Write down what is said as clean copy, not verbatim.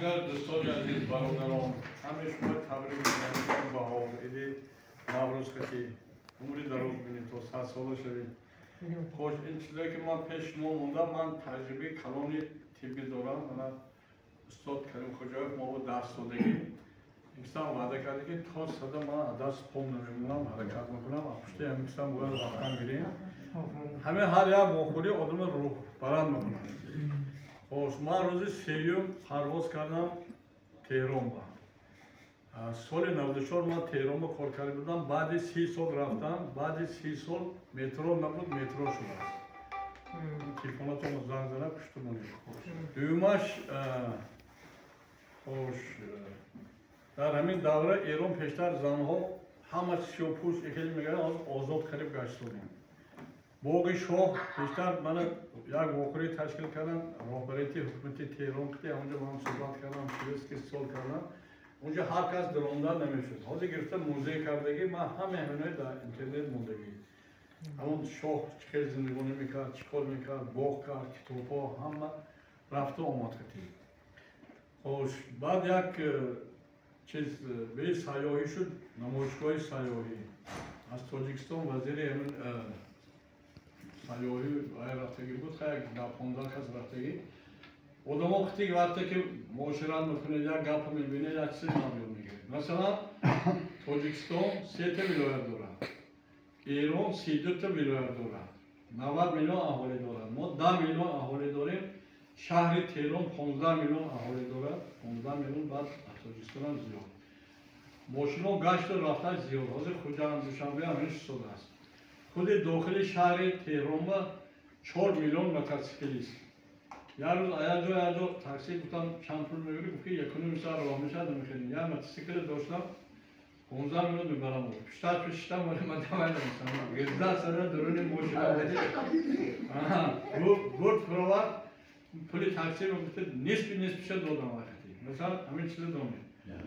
دیگر دوستان عزیز برادران همه شما تبریک میگم با عید نوروز خیلی عمری دراز بینید تا 100 ساله شوید. خوش این چیزی که من پیش موندم من تجربه کلانی طبی دارم. من استاد کریم خوجاєв ما با 10 سالگی انسان وعده کرده که تا صدا من دست پام نمیمونم حرکت میکنم پشت هم انسان باید رفتن گیریم همه هر یک موخوری آدم رو برند میکنم. خوش من روزی سیوم پرواز کردم تهران با سال 94 من تهران با کار کرده بودم. بعد 30 سال رفتم. بعد 30 سال مترو نبود مترو شده. تلفنات رو زنگ زنم پشتمونی. دومش خوش در همین دوره ایران پیشتر زنها همه سیاپوس اکیل میگن از آزاد قریب گشتونیم. باقی شاه پیشتر من یک واقعی تشکیل کردم. رهبریتی حکومتی تهران که اونجا من صحبت کردم 30 سال کردم. اونجا هر کس دراندن نمیشد. حاضر گرفتم موزه کردگی من همه همینای در اینترنت موندگی. همون شاه چه زندگانی میکرد، چیکار میکرد، باغ کرد، کتابا همه رفته آمد کردیم. خوش بعد یک چیز به سیاحی شد، نمایشگاه سیاحی از تاجیکستان وزیر همین سیاحی رفتگی بود. خیلی در 15 کس رفتگی. آدم وقتی که معاشرت میکنه یک گپ میبینه یک چیز نمیاد میگه. مثلا تاجیکستان 3 تا ولایت داره، ایران 32 تا ولایت داره، 90 میلیون اهالی داره. ما 10 میلیون اهالی داریم. شهر تهران 15 میلیون اهالی داره. 15 میلیون بعد تاجیکستان هم زیاد. ماشینا گشت رفته زیاد. حاضر خوجا دوشنبه همین شده است. خود داخل شهر تهران با 4 میلیون موتورسیکلیست. یک روز یه تاکسی گفتم چند پول میگیری؟ گفت که یکونیم سر راه میشه نمیخوادیم. یه موتورسیکل داشتم 15 میلیون میبرم. پیشتم ولی من دوام نمیستم. 11 سال درون ماشین گفت فراوان پول تاکسی رو گفت نصف شد دادم وقتی. مثلا همین چیز دادم.